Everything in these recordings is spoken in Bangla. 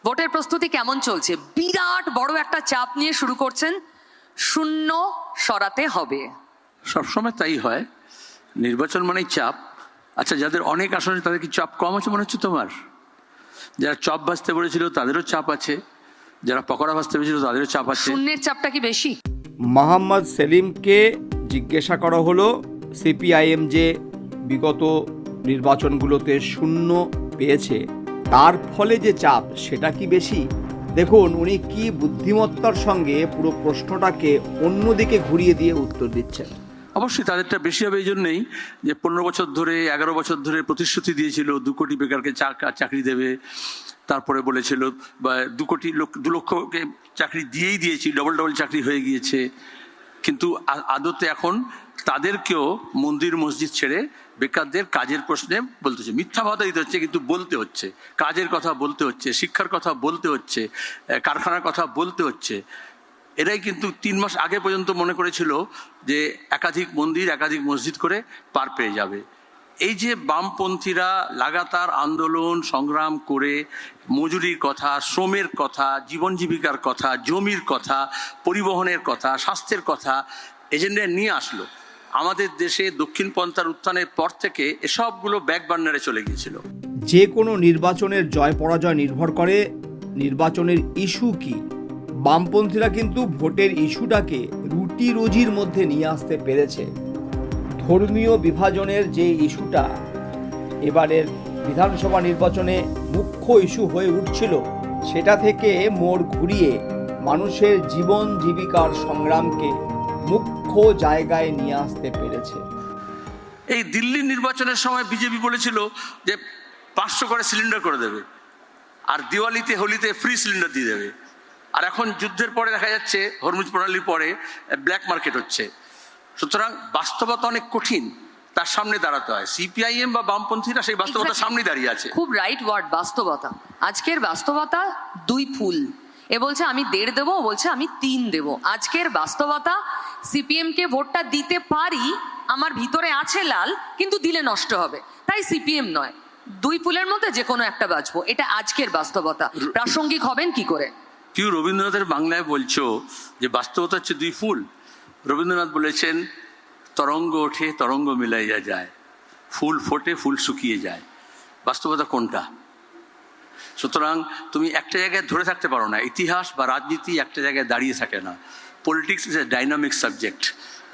ভোটের প্রস্তুতি কেমন চলছে? বিরাট বড় একটা চাপ নিয়ে শুরু করছেন, শূন্য সরাতে হবে। সবসময় তাই হয়, নির্বাচন মানেই চাপ। আচ্ছা, যাদের অনেক আসন আছে তাদের কি চাপ কম আছে মনে হচ্ছে তোমার? যারা চপ ভাজতে বলেছিল তাদেরও চাপ আছে, যারা পকোড়া ভাজতে বলেছিল তাদেরও চাপ আছে। শূন্যের চাপটা কি বেশি? মোহাম্মদ সেলিমকে জিজ্ঞাসা করা হলো সিপিআইএম যে বিগত নির্বাচনগুলোতে শূন্য পেয়েছে তার ফলে যে চাপ সেটা কি বেশি? দেখুন উনি কি বুদ্ধিমত্তার সঙ্গে পুরো প্রশ্নটাকে অন্যদিকে ঘুরিয়ে দিয়ে উত্তর দিচ্ছেন। অবশ্যই তাদেরটা বেশি হবে এই জন্যই যে 15 বছর ধরে 11 বছর ধরে প্রতিশ্রুতি দিয়েছিল 2 কোটি বেকারকে চাকরি দেবে, তারপরে বলেছিল 2 লক্ষকে চাকরি দিয়েই দিয়েছি, ডবল চাকরি হয়ে গিয়েছে। কিন্তু আদতে এখন তাদেরকেও মন্দির মসজিদ ছেড়ে বেকারদের কাজের প্রশ্নে বলতে হচ্ছে। মিথ্যা কথা দিতে হচ্ছে কিন্তু বলতে হচ্ছে, কাজের কথা বলতে হচ্ছে, শিক্ষার কথা বলতে হচ্ছে, কারখানার কথা বলতে হচ্ছে। এরাই কিন্তু 3 মাস আগে পর্যন্ত মনে করেছিল যে একাধিক মন্দির একাধিক মসজিদ করে পার পেয়ে যাবে। এই যে বামপন্থীরা লাগাতার আন্দোলন সংগ্রাম করে মজুরির কথা, শ্রমের কথা, জীবন জীবিকার কথা, জমির কথা, পরিবহনের কথা, স্বাস্থ্যের কথা এজেন্ডায় নিয়ে আসলো, আমাদের দেশে দক্ষিণপন্থার উত্থানের পর থেকে এসবগুলো ব্যাক বার্নারে চলে গিয়েছিল। যে কোনো নির্বাচনের জয় পরাজয় নির্ভর করে নির্বাচনের ইস্যু কি। বামপন্থীরা কিন্তু ভোটের ইস্যুটাকে রুটি রুজির মধ্যে নিয়ে আসতে পেরেছে। ধর্মীয় বিভাজনের যে ইস্যুটা এবারের বিধানসভা নির্বাচনে মুখ্য ইস্যু হয়ে উঠছিল সেটা থেকে মোড় ঘুরিয়ে মানুষের জীবন জীবিকার সংগ্রামকে মুখ্য জায়গায় নিয়ে আসতে পেরেছে। এই দিল্লি নির্বাচনের সময় বিজেপি বলেছিল যে 500 করে সিলিন্ডার করে দেবে, আর দিওয়ালিতে হোলিতে ফ্রি সিলিন্ডার দিয়ে দেবে। আর এখন যুদ্ধের পরে দেখা যাচ্ছে হরমুজ প্রণালীর পরে ব্ল্যাক মার্কেট হচ্ছে। সুতরাং বাস্তবতা অনেক কঠিন, তার সামনে দাঁড়াতে হয়। সিপিআইএম বা বামপন্থীরা সেই বাস্তবতার সামনে দাঁড়িয়ে আছে। খুব রাইট ওয়ার্ড, বাস্তবতা। আজকের বাস্তবতা 2 ফুল। এ বলছে আমি 1.5 দেবো, ও বলছে আমি 3 দেবো। আজকের বাস্তবতা সিপিএম কে ভোটটা দিতে পারি, আমার ভিতরে আছে লাল, কিন্তু দিলে নষ্ট হবে, তাই সিপিএম নয়, 2 ফুলের মধ্যে যে কোনো একটা বাঁচবো। এটা আজকের বাস্তবতা। প্রাসঙ্গিক হবেন কি করে? কেউ রবীন্দ্রনাথের বাংলায় বলছো যে বাস্তবতা হচ্ছে 2 ফুল। রবীন্দ্রনাথ বলেছেন তরঙ্গ ওঠে তরঙ্গ মিলাইয়া যায়, ফুল ফোটে ফুল শুকিয়ে যায়। বাস্তবতা কোনটা? সুতরাং তুমি একটা জায়গায় ধরে থাকতে পারো না। ইতিহাস বা রাজনীতি একটা জায়গায় দাঁড়িয়ে থাকে না। Politics is a dynamic subject,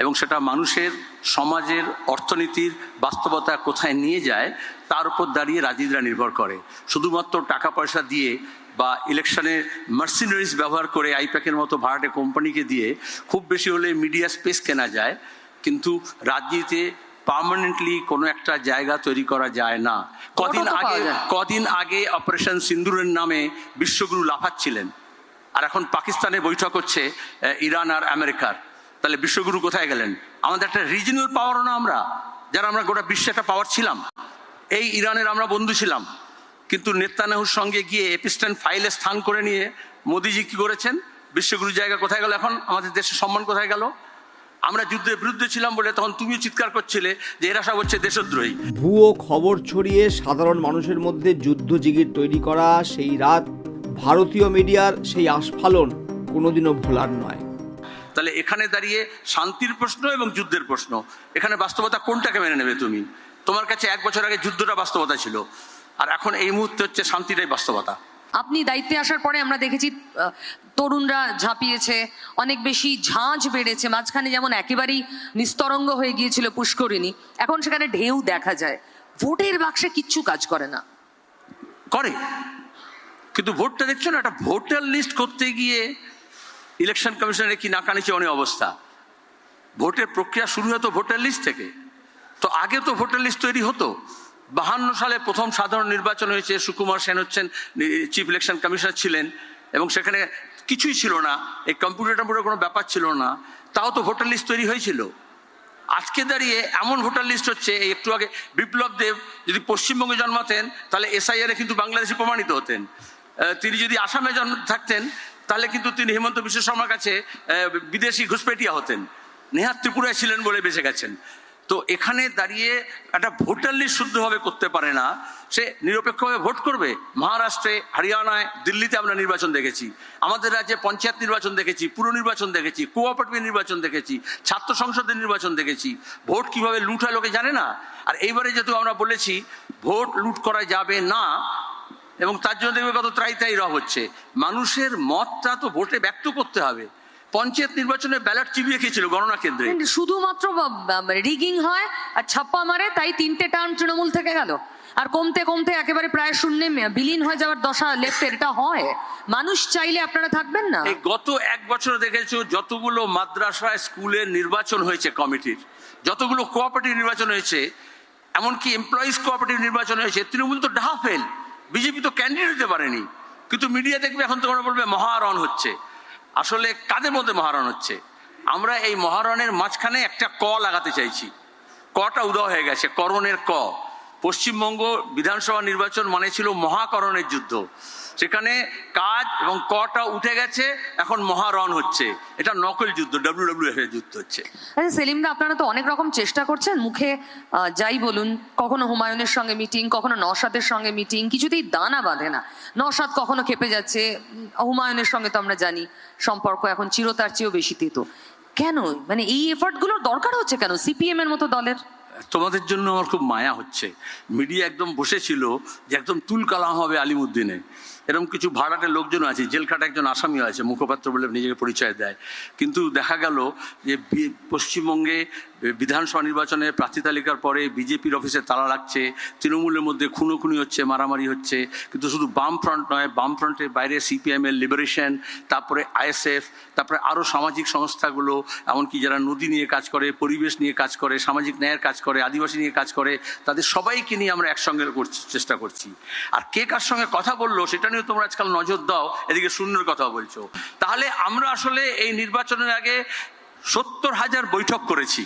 এবং সেটা মানুষের সমাজের অর্থনীতির বাস্তবতা কোথায় নিয়ে যায় তার উপর দাঁড়িয়ে রাজনীতিরা নির্ভর করে। শুধুমাত্র টাকা পয়সা দিয়ে বা ইলেকশনে মার্সিনারিজ ব্যবহার করে আইপ্যাকের মতো ভাড়াটে কোম্পানিকে দিয়ে খুব বেশি হলে মিডিয়া স্পেস কেনা যায়, কিন্তু রাজনীতিতে পার্মানেন্টলি কোনো একটা জায়গা তৈরি করা যায় না। কদিন আগে অপারেশন সিন্দুরের নামে বিশ্বগুরু লাফাচ্ছিলেন, আর এখন পাকিস্তানে বৈঠক হচ্ছে ইরান আর আমেরিকার। তাহলে বিশ্বগুরু কোথায় গেলেন? আমাদের একটা রিজিনাল পাওয়ারও না আমরা, যারা আমরা গোটা বিশ্বে একটা পাওয়ার ছিলাম। এই ইরানের আমরা বন্ধু ছিলাম, কিন্তু নেতানিয়াহুর সঙ্গে গিয়ে এপিস্টেন ফাইলে স্থান করে নিয়ে মোদিজি কি করেছেন? বিশ্বগুরু জায়গা কোথায় গেল? এখন আমাদের দেশের সম্মান কোথায় গেল? আমরা যুদ্ধের বিরুদ্ধে ছিলাম বলে তখন তুমিও চিৎকার করছিলে যে এরা সব হচ্ছে দেশদ্রোহী। ভুয়ো খবর ছড়িয়ে সাধারণ মানুষের মধ্যে যুদ্ধ জিগির তৈরি করা সেই রাত ভারতীয় মিডিয়ার সেই আস্ফালন কোনোদিনও ভোলার নয়। তাহলে এখানে দাঁড়িয়ে শান্তির প্রশ্ন এবং যুদ্ধের প্রশ্ন, এখানে বাস্তবতা কোনটাকে মেনে নেবে তুমি? তোমার কাছে 1 বছর আগে যুদ্ধটা বাস্তবতা ছিল, আর এখন এই মুহূর্তে হচ্ছে শান্তিটাই বাস্তবতা। আপনি দায়িত্বে আসার পরে আমরা দেখেছি তরুণরা ঝাঁপিয়েছে, অনেক বেশি ঝাঁঝ বেড়েছে। মাঝখানে যেমন একেবারেই নিস্তরঙ্গ হয়ে গিয়েছিল পুষ্করিণী, এখন সেখানে ঢেউ দেখা যায়। ভোটের বাক্সে কিচ্ছু কাজ করে না। করে, কিন্তু ভোটটা দেখছো না, একটা ভোটার লিস্ট করতে গিয়ে ইলেকশন কমিশনের কি নাকানিচে অনেক অবস্থা। ভোটের প্রক্রিয়া শুরু হতো ভোটার লিস্ট থেকে, তো আগে তো ভোটার লিস্ট তৈরি হতো। 52 সালে প্রথম সাধারণ নির্বাচন হয়েছে, সুকুমার সেন হচ্ছেন চিফ ইলেকশন কমিশনার ছিলেন, এবং সেখানে কিছুই ছিল না, এই কম্পিউটার কোনো ব্যাপার ছিল না, তাও তো ভোটার লিস্ট তৈরি হয়েছিল। আজকে দাঁড়িয়ে এমন ভোটার লিস্ট হচ্ছে, একটু আগে বিপ্লব দেব যদি পশ্চিমবঙ্গে জন্মাতেন তাহলে এসআইআরে কিন্তু বাংলাদেশে প্রমাণিত হতেন। তিনি যদি আসামে থাকতেন তাহলে কিন্তু তিনি হিমন্ত বিশ্ব শর্মার কাছে বিদেশি ঘুষপেটিয়া হতেন। নেহাত ত্রিপুরায় ছিলেন বলে বেঁচে গেছেন। তো তো এখানে দাঁড়িয়ে একটা ভোটার লিস্ট শুদ্ধভাবে করতে পারে না, সে নিরপেক্ষভাবে ভোট করবে। মহারাষ্ট্রে, হরিয়ানায়, দিল্লিতে আমরা নির্বাচন দেখেছি, আমাদের রাজ্যে পঞ্চায়েত নির্বাচন দেখেছি, পুর নির্বাচন দেখেছি, কোঅপারেটিভ নির্বাচন দেখেছি, ছাত্র সংসদের নির্বাচন দেখেছি। ভোট কিভাবে লুট হয় লোকে জানে না। আর এইবারে যেহেতু আমরা বলেছি ভোট লুট করা যাবে না, এবং তার জন্য দেখবে কত ত্রাই হচ্ছে। মানুষের মতটা তো ভোটে ব্যক্ত করতে হবে। পঞ্চায়েত নির্বাচনে ব্যালট চিবিয়ে খেয়েছিল গণনা কেন্দ্রে, শুধুমাত্র রিগিং হয় আর ছাপ্পা মারে, তাই 3টে টার্ম তৃণমূল থেকে গেল। আর কমতে কমতে একেবারে প্রায় শূন্যে বিলীন হয়ে যাওয়ার দশা লেফটের। এটা হয়, মানুষ চাইলে আপনারা থাকবেন না? এই গত 1 বছর দেখেছো যতগুলো মাদ্রাসায় স্কুলের নির্বাচন হয়েছে কমিটির, যতগুলো কোঅপারেটিভ নির্বাচন হয়েছে, এমনকি এমপ্লয়িজ কোঅপারেটিভ নির্বাচন হয়েছে, তৃণমূল তো ডাহা ফেল, বিজেপি তো ক্যান্ডিডেট দিতে পারেনি। কিন্তু মিডিয়া দেখবে এখন তোমরা বলবে মহারণ হচ্ছে। আসলে কাদের মধ্যে মহারণ হচ্ছে? আমরা এই মহারণের মাঝখানে একটা ক লাগাতে চাইছি। কটা উদয় হয়ে গেছে, করণের ক। পশ্চিমবঙ্গ বিধানসভা নির্বাচন মানে ছিল মহাকরণের যুদ্ধ, সেখানে কাজ এবং কটা উঠে গেছে, এখন মহারণ হচ্ছে। এটা নকল যুদ্ধ, WWF এর যুদ্ধ হচ্ছে। আচ্ছা সেলিমদা, আপনারা তো অনেক রকম চেষ্টা করছেন, মুখে যাই বলুন, কখনো হুমায়ুনের সঙ্গে মিটিং, কখনো নওশাদের সঙ্গে মিটিং, কিছুতেই দানা বাঁধে না। নওশাদ কখনো খেপে যাচ্ছে, হুমায়ুনের সঙ্গে তো আমরা জানি সম্পর্ক এখন চিরতার চেয়েও বেশি তেতো। কেন মানে এই এফার্ট গুলোর দরকার হচ্ছে কেন সিপিএম এর মতো দলের? তোমাদের জন্য আমার খুব মায়া হচ্ছে। মিডিয়া একদম বসেছিল যে একদম তুলকালাম হবে আলিমুদ্দিনে, এরকম কিছু ভাড়াটে লোকজন আছে, জেলখাটা একজন আসামিও আছে, মুখপাত্র বলে নিজেকে পরিচয় দেয়। কিন্তু দেখা গেল যে পশ্চিমবঙ্গে বিধানসভা নির্বাচনের প্রার্থী তালিকার পরে বিজেপির অফিসে তালা লাগছে, তৃণমূলের মধ্যে খুনোখুনি হচ্ছে, মারামারি হচ্ছে। কিন্তু শুধু বাম ফ্রন্ট নয়, বাম ফ্রন্টের বাইরে সিপিএম এর লিবারেশন, তারপরে ISF, তারপরে আরও সামাজিক সংস্থাগুলো, এমনকি যারা নদী নিয়ে কাজ করে, পরিবেশ নিয়ে কাজ করে, সামাজিক ন্যায়ের কাজ করে, আদিবাসী নিয়ে কাজ করে, তাদের সবাইকে নিয়ে আমরা একসঙ্গে চেষ্টা করছি। আর কে কার সঙ্গে কথা বললো সেটা নিয়ে তোমরা আজকাল নজর দাও, এদিকে শূন্যের কথা বলছো। তাহলে আমরা আসলে এই নির্বাচনের আগে 70,000 বৈঠক করেছি,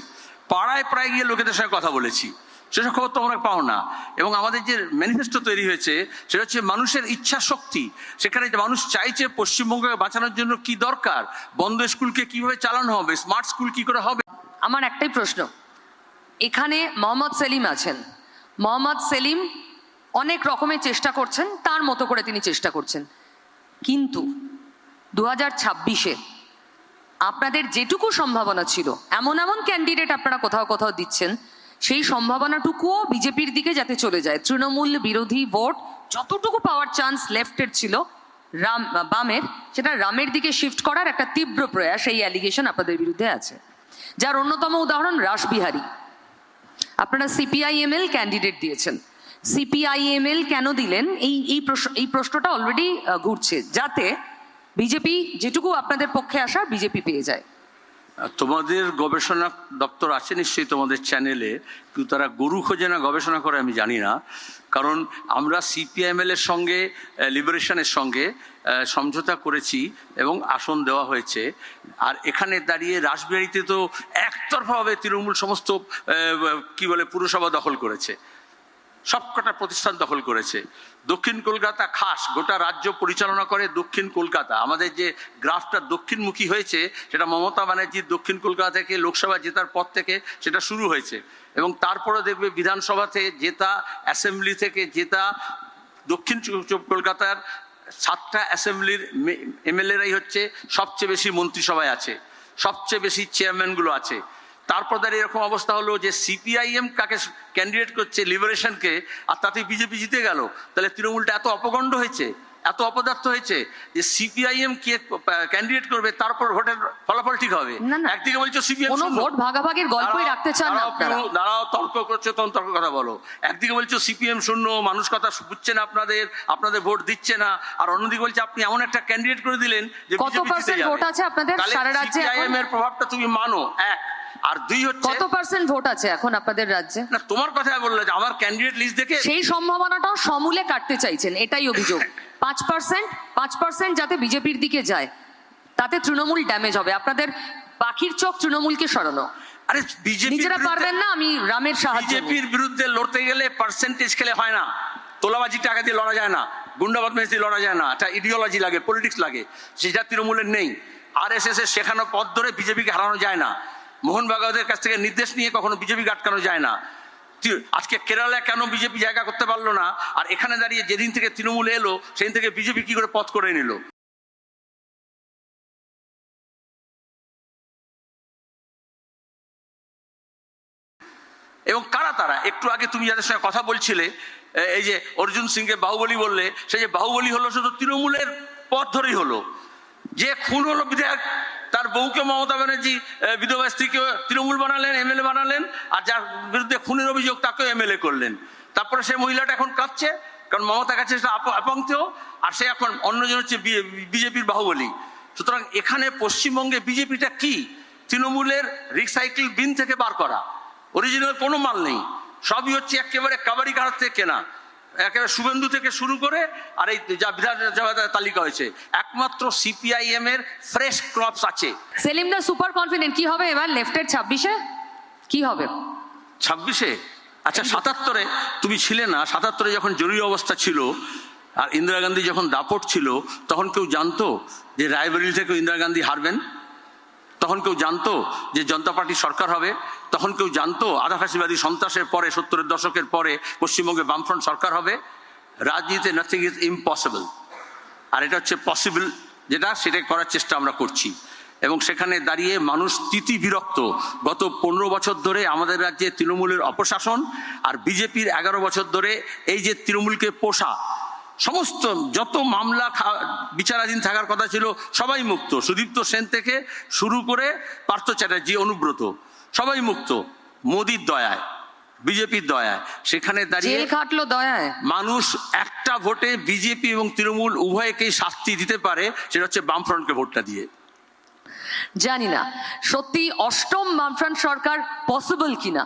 পাড়ায় প্রায় গিয়ে লোকেদের সঙ্গে কথা বলেছি, সেসব খবর তোমরা পাও না। এবং আমাদের যে ম্যানিফেস্টো তৈরি হয়েছে সেটা হচ্ছে মানুষের ইচ্ছা শক্তি। সেখানে যে মানুষ চাইছে পশ্চিমবঙ্গকে বাঁচানোর জন্য কি দরকার, বন্ধ স্কুলকে কিভাবে চালানো হবে, স্মার্ট স্কুল কি করে হবে। আমার একটাই প্রশ্ন, এখানে মোহাম্মদ সেলিম আছেন, মোহাম্মদ সেলিম অনেক রকমের চেষ্টা করছেন, তার মতো করে তিনি চেষ্টা করছেন, কিন্তু 2026-এ আপনাদের যেটুকু সম্ভাবনা ছিল, এমন এমন ক্যান্ডিডেট আপনারা কোথাও কোথাও দিচ্ছেন, সেই সম্ভাবনাটুকুও বিজেপির দিকে যাতে চলে যায়। তৃণমূল বিরোধী ভোট যতটুকু পাওয়ার চান্স লেফটের ছিল, বামের, সেটা রামের দিকে শিফট করার একটা তীব্র প্রয়াস, এই অ্যালিগেশন আপনাদের বিরুদ্ধে আছে। যার অন্যতম উদাহরণ রাসবিহারী। আপনারা CPIML ক্যান্ডিডেট দিয়েছেন, CPIML কেন দিলেন এই প্রশ্নটা অলরেডি ঘুরছে, যাতে বিজেপি যেটুকু আপনাদের পক্ষে আসার বিজেপি পেয়ে যায়। তোমাদের গবেষণা দপ্তর আছে নিশ্চয়ই তোমাদের চ্যানেলে, কিন্তু তারা গরু খোঁজে না গবেষণা করে আমি জানি না। কারণ আমরা CPIML এর সঙ্গে, লিবারেশনের সঙ্গে সমঝোতা করেছি এবং আসন দেওয়া হয়েছে। আর এখানে দাঁড়িয়ে রাসবিহারীতে তো একতরফাভাবে তৃণমূল সমস্ত কি বলে পুরসভা দখল করেছে, সবকটা প্রতিষ্ঠান দখল করেছে। দক্ষিণ কলকাতা খাস গোটা রাজ্য পরিচালনা করে দক্ষিণ কলকাতা। আমাদের যে গ্রাফটা দক্ষিণমুখী হয়েছে সেটা মমতা ব্যানার্জির দক্ষিণ কলকাতা থেকে লোকসভা জেতার পর থেকে সেটা শুরু হয়েছে। এবং তারপরে দেখবে বিধানসভা থেকে জেতা, অ্যাসেম্বলি থেকে জেতা, দক্ষিণ কলকাতার 7টা অ্যাসেম্বলির MLA-রাই হচ্ছে সবচেয়ে বেশি মন্ত্রিসভায় আছে, সবচেয়ে বেশি চেয়ারম্যানগুলো আছে। তারপর দাঁড়িয়ে এরকম অবস্থা হলো যে CPIM কাকে ক্যান্ডিডেট করছে, লিবারেশনকে, আর তাতে বিজেপি জিতে গেল। তাহলে তৃণমূলটা এত অপগণ্ড হয়েছে, এত অপদার্থ হয়েছে যে CPIM কে ক্যান্ডিডেট করবে, তারপর ভোটের ফলাফল ঠিক হবে। একদিকে বলছো CPIM কোনো ভোট ভাগাভাগির গল্পই রাখতে চান না আপনারা। দাঁড়াও, তর্ক করছো, তর্ক কথা বলো। একদিকে বলছো CPM শূন্য, মানুষ কথা বুঝছে না, আপনাদের ভোট দিচ্ছে না, আর অন্যদিকে বলছে আপনি এমন একটা ক্যান্ডিডেট করে দিলেন যে কত পার্সেন্ট ভোট আছে আপনাদের সারা রাজ্যে? CPIM এর প্রভাবটা তুমি মানো, এক। আর দুই হচ্ছে কত পার্সেন্ট ভোট আছে এখন আপনাদের রাজ্যে? না, তোমার কথা বললে যে আমার ক্যান্ডিডেট লিস্ট দেখে সেই সম্ভাবনাটাও সমূলে কাটতে চাইছেন, এটাই অভিযোগ। 5% যাতে বিজেপির দিকে যায়, তাতে তৃণমূল ড্যামেজ হবে। আপনাদের পাখির চোখ তৃণমূলকে সরানো। আরে নিজেরা পারবেন না, আমি রামের সাহায্য। বিজেপির বিরুদ্ধে লড়তে গেলে পার্সেন্টেজ খেলে হয় না, তোলাবাজি টাকা দিয়ে লড়া যায় না, গুন্ডা বদমাইশ দিয়ে লড়া যায় না, একটা ইডিওলজি লাগে, পলিটিক্স লাগে, সেটা তৃণমূলের নেই। RSS এর শেখানো পথ ধরে বিজেপিকে হারানো যায় না। মোহন ভাগবতের কাছ থেকে নির্দেশ নিয়ে কখনো বিজেপি আটকানো যায় না। আজকে কেরালায় কেন বিজেপি জায়গা করতে পারলো না, আর এখানে দাঁড়িয়ে যেদিন থেকে তৃণমূল এলো সেদিন থেকে বিজেপি কি করে পথ করে নিল? এবং কারা তারা? একটু আগে তুমি যাদের সঙ্গে কথা বলছিলে, এই যে অর্জুন সিংকে বাহুবলী বললে, সেই যে বাহুবলী হলো শুধু তৃণমূলের পথ ধরেই হলো। যে খুন হলো বিধায়ক, তার বউকে মমতা ব্যানার্জি বিধবা স্ত্রীকে তৃণমূল বানালেন, এমএলএ বানালেন, আর যার বিরুদ্ধে খুনের অভিযোগ তাকেও এমএলএ করলেন। তারপরে সেই মহিলাটা এখন কাঁদছে, কারণ মমতার কাছে সেটা অপংক্তেয়, আর সে এখন অন্যজন হচ্ছে বিজেপির বাহুবলী। সুতরাং এখানে পশ্চিমবঙ্গে বিজেপিটা কি? তৃণমূলের রিসাইকেল বিন থেকে বার করা, অরিজিনাল কোনো মাল নেই, সবই হচ্ছে একেবারে কাবাডি কার থেকে কেনা, একেবারে শুভেন্দু থেকে শুরু করে আর এই যা বিধানসভা তালিকা হয়েছে, একমাত্র সিপিআইএম এর ফ্রেশ ক্রপস আছে। সেলিম দা সুপার কনফিডেন্ট, কি হবে এবার লেফটের 26-এ কি হবে? 26-এ? আচ্ছা 77-এ তুমি ছিলে না? 77-এ যখন জরুরি অবস্থা ছিল আর ইন্দিরা গান্ধী যখন দাপট ছিল, তখন কেউ জানতো যে রায়বেরিলি থেকে ইন্দিরা গান্ধী হারবেন? তখন কেউ জানতো যে জনতা পার্টির সরকার হবে? তখন কেউ জানতো আধা ফাঁসিবাদী সন্ত্রাসের পরে 70-এর দশকের পরে পশ্চিমবঙ্গে বামফ্রন্ট সরকার হবে? রাজনীতিতে নাথিং ইজ ইম্পসিবল, আর এটা হচ্ছে পসিবল, যেটা সেটা করার চেষ্টা আমরা করছি। এবং সেখানে দাঁড়িয়ে মানুষ তিতি বিরক্ত। গত 15 বছর ধরে আমাদের রাজ্যে তৃণমূলের অপশাসন, আর বিজেপির 11 বছর ধরে এই যে তৃণমূলকে পোষা, সমস্ত যত মামলা বিচারাধীন থাকার কথা ছিল সবাই মুক্ত, সুদীপ্ত সেন থেকে শুরু করে পার্থ চ্যাটার্জি, অনুব্রত, সবাই মুক্ত মোদির দয়ায়, বিজেপির দয়ায়। সেখানে দাঁড়িয়ে জেল খাটলো দয়ায়। মানুষ একটা ভোটে বিজেপি এবং তৃণমূল উভয়কেই শাস্তি দিতে পারে, সেটা হচ্ছে বামফ্রন্টকে ভোটটা দিয়ে। জানি না সত্যি অষ্টম বামফ্রন্ট সরকার পসিবল কিনা।